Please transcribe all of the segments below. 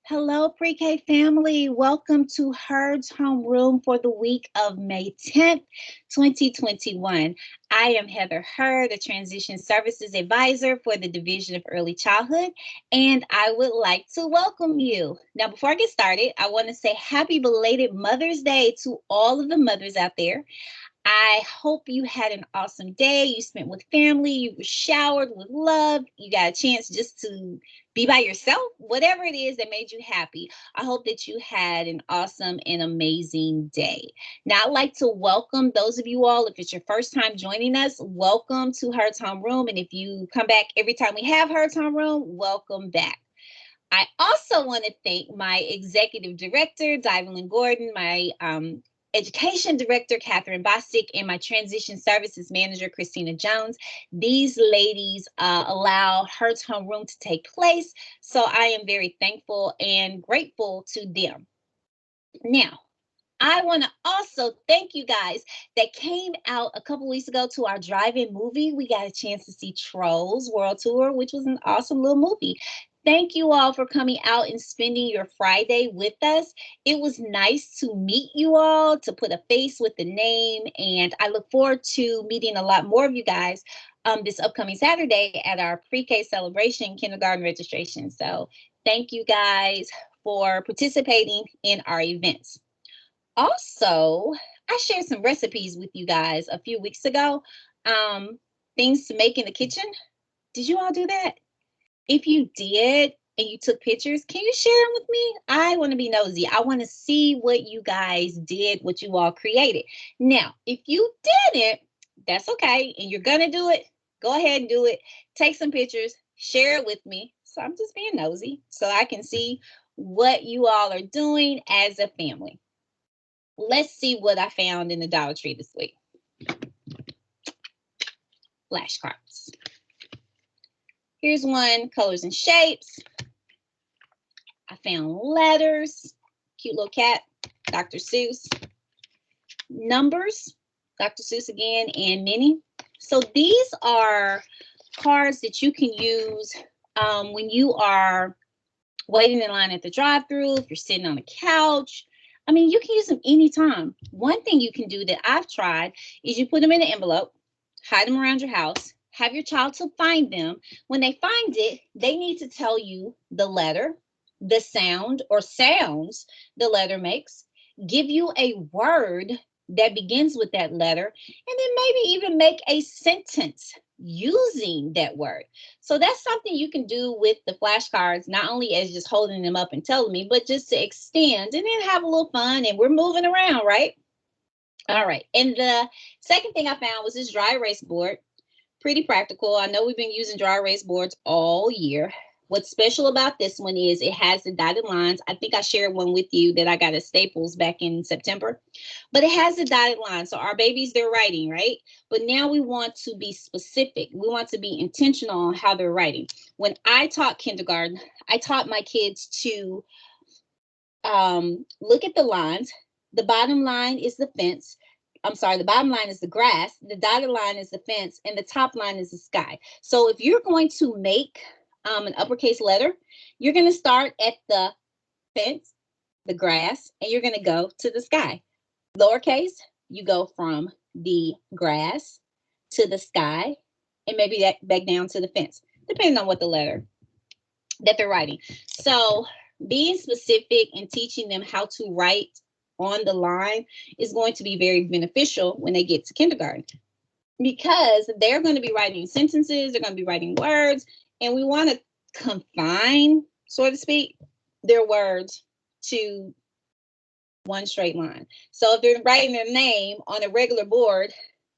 Hello, PreK family. Welcome to Herd's Homeroom for the week of May 10th, 2021. I am Heather Hurd, a Transition Services Advisor for the Division of Early Childhood, and I would like to welcome you. Now, before I get started, I want to say happy belated Mother's Day to all of the mothers out there. I hope you had an awesome day. You spent with family, you were showered with love, you got a chance just to be by yourself, whatever it is that made you happy. I hope that you had an awesome and amazing day. Now, I'd like to welcome those of you all, if it's your first time joining us, welcome to Her Time Room. And if you come back every time we have Her Time Room, welcome back. I also want to thank my executive director, Dyvalyn Gordon, my education director, Catherine Bostic, and my transition services manager, Christina Jones. These ladies allow Hertz Homeroom to take place. So I am very thankful and grateful to them. Now, I want to also thank you guys that came out a couple weeks ago to our drive-in movie. We got a chance to see Trolls World Tour, which was an awesome little movie. Thank you all for coming out and spending your Friday with us. It was nice to meet you all, to put a face with the name, and I look forward to meeting a lot more of you guys this upcoming Saturday at our pre-K celebration kindergarten registration. So thank you guys for participating in our events. Also, I shared some recipes with you guys a few weeks ago. Things to make in the kitchen. Did you all do that? If you did and you took pictures, can you share them with me? I want to be nosy. I want to see what you guys did, what you all created. Now, if you didn't, that's okay. And you're going to do it. Go ahead and do it. Take some pictures, share it with me. So I'm just being nosy so I can see what you all are doing as a family. Let's see what I found in the Dollar Tree this week. Flashcards. Here's one, colors and shapes. I found letters, cute little cat, Dr. Seuss. Numbers, Dr. Seuss again, and Minnie. So these are cards that you can use when you are waiting in line at the drive-thru, if you're sitting on a couch. I mean, you can use them anytime. One thing you can do that I've tried is you put them in an envelope, hide them around your house, have your child to find them. When they find it, they need to tell you the letter, the sound or sounds the letter makes, give you a word that begins with that letter, and then maybe even make a sentence using that word. So that's something you can do with the flashcards, not only as just holding them up and telling me, but just to extend and then have a little fun, and we're moving around, right? All right. And the second thing I found was this dry erase board. Pretty practical. I know we've been using dry erase boards all year. What's special about this one is it has the dotted lines. I think I shared one with you that I got at Staples back in September, but it has the dotted lines. So our babies, they're writing, right? But now we want to be specific. We want to be intentional on how they're writing. When I taught kindergarten, I taught my kids to look at the lines. The bottom line is the fence. I'm sorry, the bottom line is the grass, the dotted line is the fence, and the top line is the sky. So if you're going to make an uppercase letter, you're going to start at the fence, the grass, and you're going to go to the sky. Lowercase, you go from the grass to the sky, and maybe that back down to the fence, depending on what the letter that they're writing. So being specific and teaching them how to write on the line is going to be very beneficial when they get to kindergarten, because they're going to be writing sentences, they're going to be writing words, and we want to confine, so to speak, their words to one straight line. So if they're writing their name on a regular board,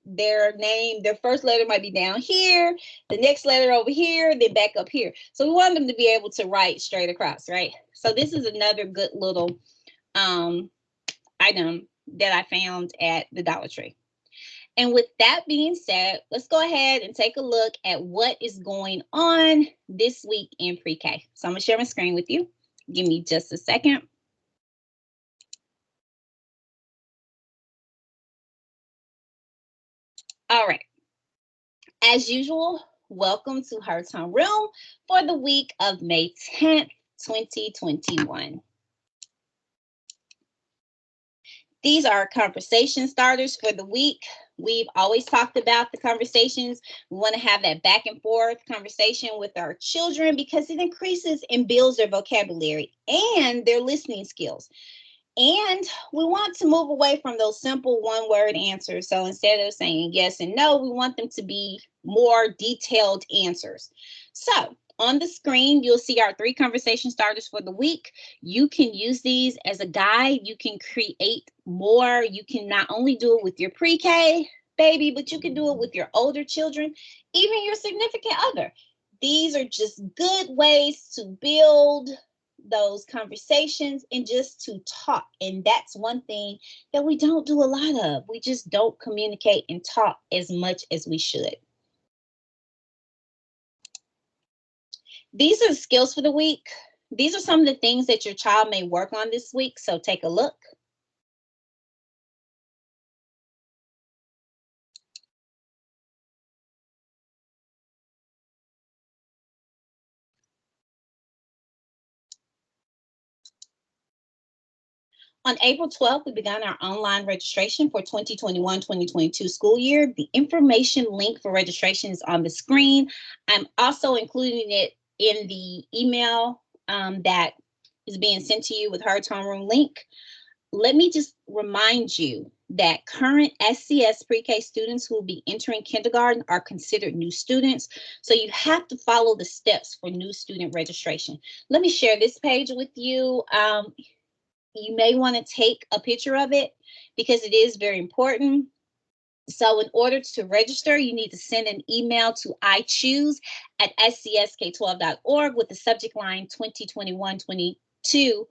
their name, their first letter might be down here, the next letter over here, then back up here. So we want them to be able to write straight across, right? So this is another good little item that I found at the Dollar Tree. And with that being said, let's go ahead and take a look at what is going on this week in pre-K. So I'm going to share my screen with you. Give me just a second. All right. As usual, welcome to Her Time Room for the week of May 10th, 2021. These are conversation starters for the week. We've always talked about the conversations. We want to have that back and forth conversation with our children because it increases and builds their vocabulary and their listening skills. And we want to move away from those simple one-word answers. So instead of saying yes and no, we want them to be more detailed answers. So on the screen, you'll see our 3 conversation starters for the week. You can use these as a guide. You can create more. You can not only do it with your pre-K baby, but you can do it with your older children, even your significant other. These are just good ways to build those conversations and just to talk. And that's one thing that we don't do a lot of. We just don't communicate and talk as much as we should. These are the skills for the week. These are some of the things that your child may work on this week. So take a look. On April 12th, we began our online registration for 2021-2022 school year. The information link for registration is on the screen. I'm also including it in the email that is being sent to you with Herd's Homeroom link. Let me just remind you that current SCS pre-K students who will be entering kindergarten are considered new students. So you have to follow the steps for new student registration. Let me share this page with you. You may want to take a picture of it because it is very important. So in order to register, you need to send an email to ichoose@scsk12.org with the subject line 2021-22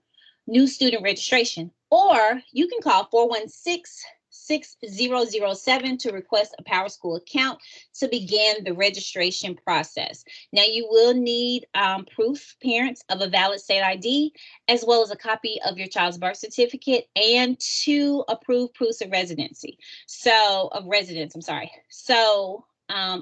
new student registration. Or you can call 416-6007 to request a PowerSchool account to begin the registration process. Now you will need proof, parents, of a valid state ID, as well as a copy of your child's birth certificate and 2 approved proofs of residency. So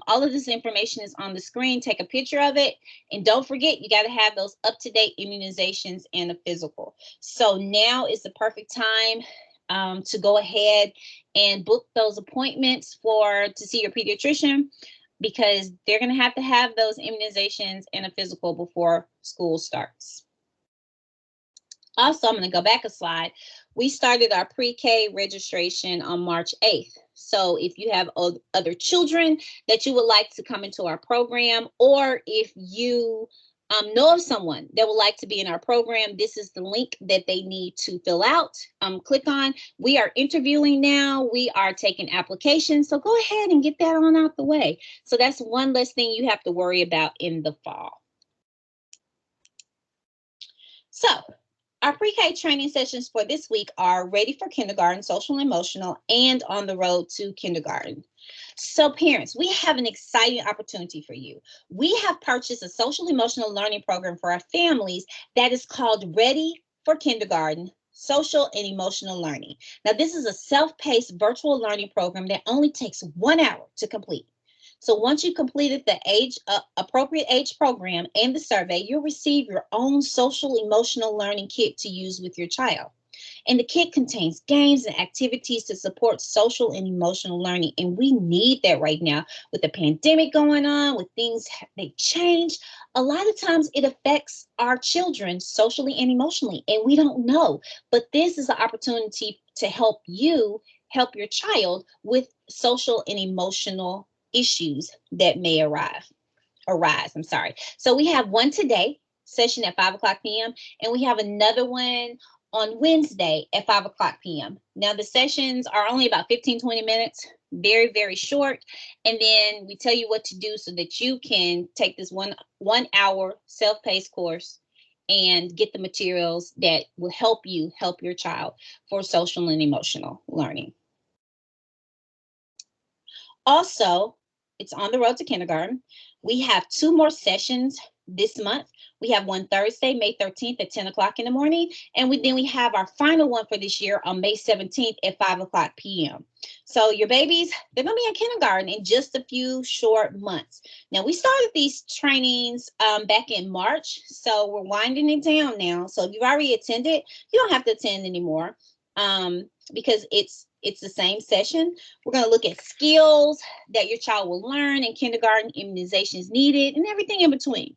all of this information is on the screen. Take a picture of it. And don't forget, you got to have those up-to-date immunizations and a physical. So now is the perfect time to go ahead and book those appointments to see your pediatrician, because they're going to have those immunizations and a physical before school starts. Also, I'm going to go back a slide. We started our pre-K registration on March 8th. So if you have other children that you would like to come into our program, or if you know of someone that would like to be in our program, this is the link that they need to fill out. Click on. We are interviewing now. We are taking applications. So go ahead and get that on out the way. So that's one less thing you have to worry about in the fall. So our pre-K training sessions for this week are Ready for Kindergarten, Social and Emotional, and On the Road to Kindergarten. So parents, we have an exciting opportunity for you. We have purchased a social emotional learning program for our families that is called Ready for Kindergarten, Social and Emotional Learning. Now, this is a self-paced virtual learning program that only takes 1 hour to complete. So once you completed the appropriate age program and the survey, you'll receive your own social emotional learning kit to use with your child. And the kit contains games and activities to support social and emotional learning. And we need that right now with the pandemic going on, with things they change. A lot of times it affects our children socially and emotionally, and we don't know. But this is an opportunity to help you help your child with social and emotional issues that may arise. So we have one today, session at 5:00 p.m. and we have another one on Wednesday at 5:00 p.m. Now the sessions are only about 15-20 minutes, very, very short. And then we tell you what to do so that you can take this one hour self-paced course and get the materials that will help you help your child for social and emotional learning. Also, it's On the Road to Kindergarten. We have 2 more sessions this month. We have one Thursday, May 13th at 10 o'clock in the morning. And then we have our final one for this year on May 17th at 5 o'clock p.m. So your babies, they're going to be in kindergarten in just a few short months. Now, we started these trainings back in March, so we're winding it down now. So if you've already attended, you don't have to attend anymore because it's the same session. We're going to look at skills that your child will learn in kindergarten, immunizations needed, and everything in between.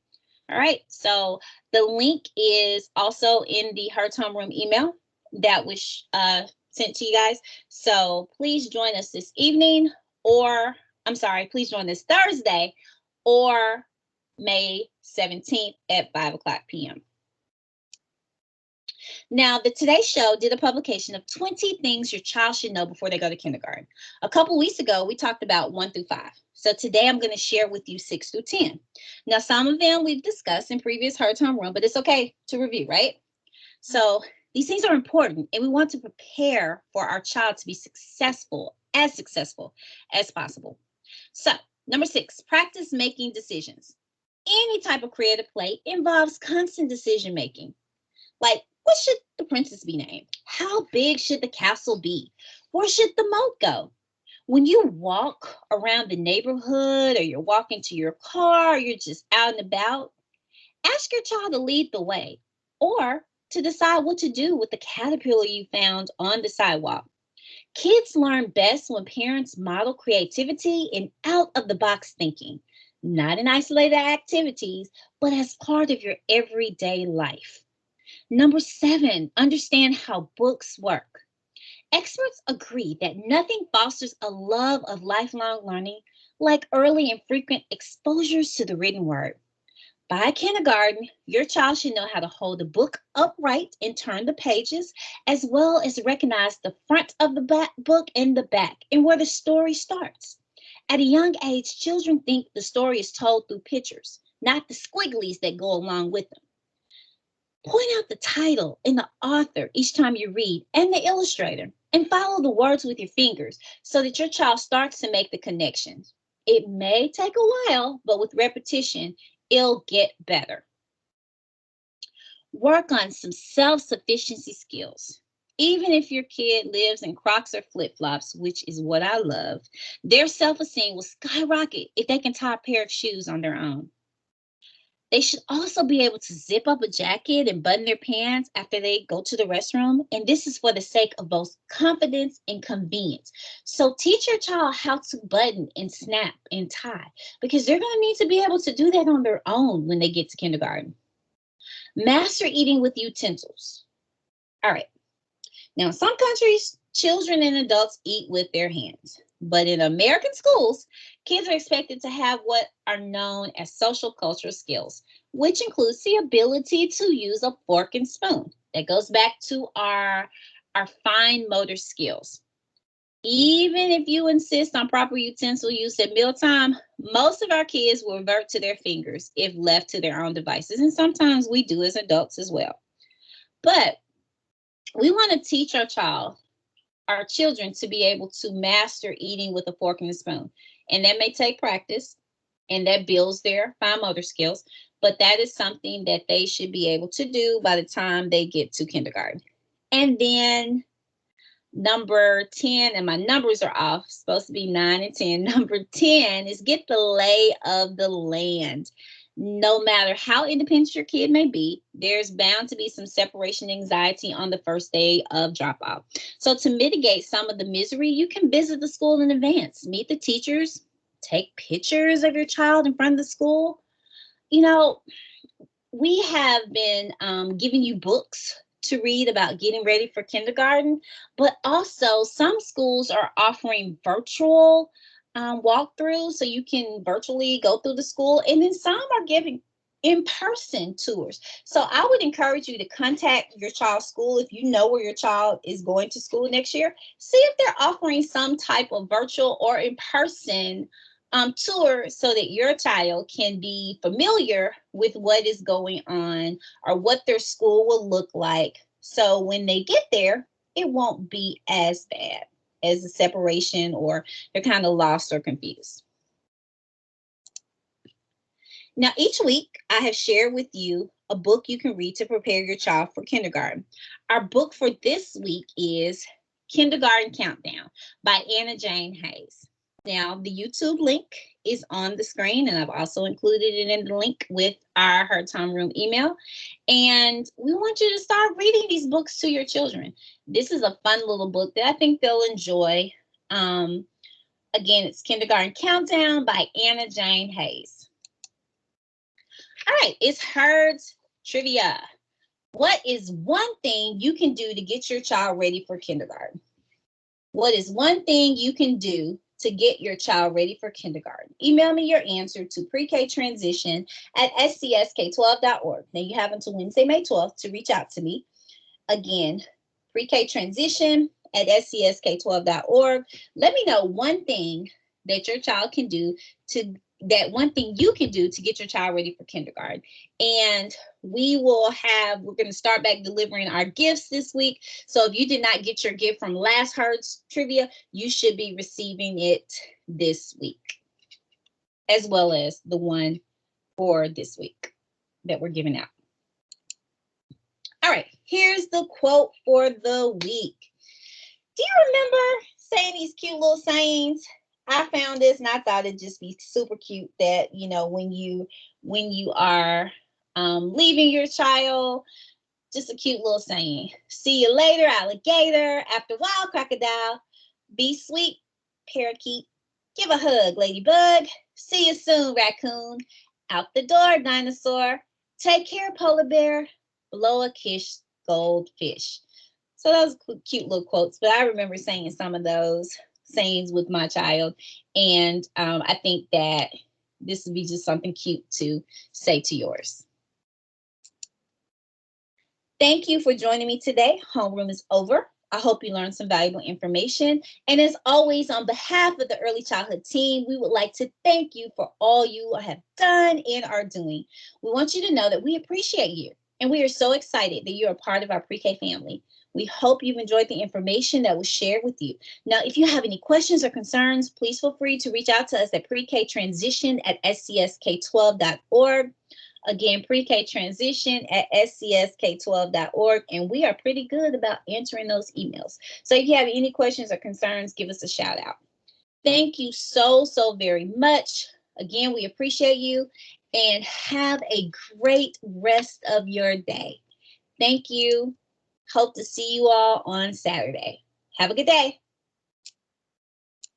All right, so the link is also in the Hertz Homeroom email that was sent to you guys. So please join us this evening, or I'm sorry, please join us Thursday or May 17th at 5 o'clock p.m. Now, the Today Show did a publication of 20 things your child should know before they go to kindergarten. A couple weeks ago, we talked about 1 through 5. So today I'm going to share with you 6 through 10. Now, some of them we've discussed in previous Hertz Homeroom, but it's okay to review, right? So these things are important, and we want to prepare for our child to be successful as possible. So, number 6, practice making decisions. Any type of creative play involves constant decision making. Like, what should the princess be named? How big should the castle be? Where should the moat go? When you walk around the neighborhood, or you're walking to your car, or you're just out and about, ask your child to lead the way or to decide what to do with the caterpillar you found on the sidewalk. Kids learn best when parents model creativity and out-of-the-box thinking, not in isolated activities, but as part of your everyday life. Number 7, understand how books work. Experts agree that nothing fosters a love of lifelong learning like early and frequent exposures to the written word. By kindergarten, your child should know how to hold the book upright and turn the pages, as well as recognize the front of the book and the back, and where the story starts. At a young age, children think the story is told through pictures, not the squigglies that go along with them. Point out the title and the author each time you read, and the illustrator, and follow the words with your fingers so that your child starts to make the connections. It may take a while, but with repetition, it'll get better. Work on some self-sufficiency skills. Even if your kid lives in Crocs or flip-flops, which is what I love, their self-esteem will skyrocket if they can tie a pair of shoes on their own. They should also be able to zip up a jacket and button their pants after they go to the restroom. And this is for the sake of both confidence and convenience. So teach your child how to button and snap and tie, because they're going to need to be able to do that on their own when they get to kindergarten. Master eating with utensils. All right. Now, in some countries, children and adults eat with their hands. But in American schools, kids are expected to have what are known as social cultural skills, which includes the ability to use a fork and spoon. That goes back to our fine motor skills. Even if you insist on proper utensil use at mealtime, most of our kids will revert to their fingers if left to their own devices. And sometimes we do as adults as well. But we want to teach our children to be able to master eating with a fork and a spoon. And that may take practice, and that builds their fine motor skills, but that is something that they should be able to do by the time they get to kindergarten. And then number 10, and my numbers are off, supposed to be 9 and 10. Number 10 is get the lay of the land. No matter how independent your kid may be, there's bound to be some separation anxiety on the first day of drop-off. So to mitigate some of the misery, you can visit the school in advance, meet the teachers, take pictures of your child in front of the school. You know, we have been giving you books to read about getting ready for kindergarten, but also some schools are offering virtual walkthroughs, so you can virtually go through the school, and then some are giving in-person tours. So I would encourage you to contact your child's school if you know where your child is going to school next year. See if they're offering some type of virtual or in-person tour so that your child can be familiar with what is going on or what their school will look like. So when they get there, it won't be as bad as a separation, or they're kind of lost or confused. Now, each week I have shared with you a book you can read to prepare your child for kindergarten. Our book for this week is Kindergarten Countdown by Anna Jane Hayes. Now, the YouTube link is on the screen, and I've also included it in the link with our Hertz Homeroom email. And we want you to start reading these books to your children. This is a fun little book that I think they'll enjoy. Again, it's Kindergarten Countdown by Anna Jane Hayes. All right, it's Hertz Trivia. What is one thing you can do to get your child ready for kindergarten? What is one thing you can do to get your child ready for kindergarten? Email me your answer to prekTransition@scsk12.org. Now you have until Wednesday, May 12th to reach out to me. Again, prekTransition@scsk12.org. Let me know one thing that your child can do that one thing you can do to get your child ready for kindergarten. And we're going to start back delivering our gifts this week. So if you did not get your gift from last Hertz Trivia, you should be receiving it this week, as well as the one for this week that we're giving out. All right, here's the quote for the week. Do you remember saying these cute little sayings? I found this and I thought it'd just be super cute that, when you are leaving your child, just a cute little saying. See you later, alligator. After a while, crocodile. Be sweet, parakeet. Give a hug, ladybug. See you soon, raccoon. Out the door, dinosaur. Take care, polar bear. Blow a kiss, goldfish. So those cute little quotes, but I remember saying some of those sayings with my child, and I think that this would be just something cute to say to yours. Thank you for joining me today. Homeroom is over. I hope you learned some valuable information. And as always, on behalf of the Early Childhood team, we would like to thank you for all you have done and are doing. We want you to know that we appreciate you, and we are so excited that you're a part of our pre-K family. We hope you've enjoyed the information that was shared with you. Now, if you have any questions or concerns, please feel free to reach out to us at prekTransition@scsk12.org. Again, PreK Transition at scsk12.org. And we are pretty good about answering those emails. So if you have any questions or concerns, give us a shout out. Thank you so very much. Again, we appreciate you, and have a great rest of your day. Thank you. Hope to see you all on Saturday. Have a good day.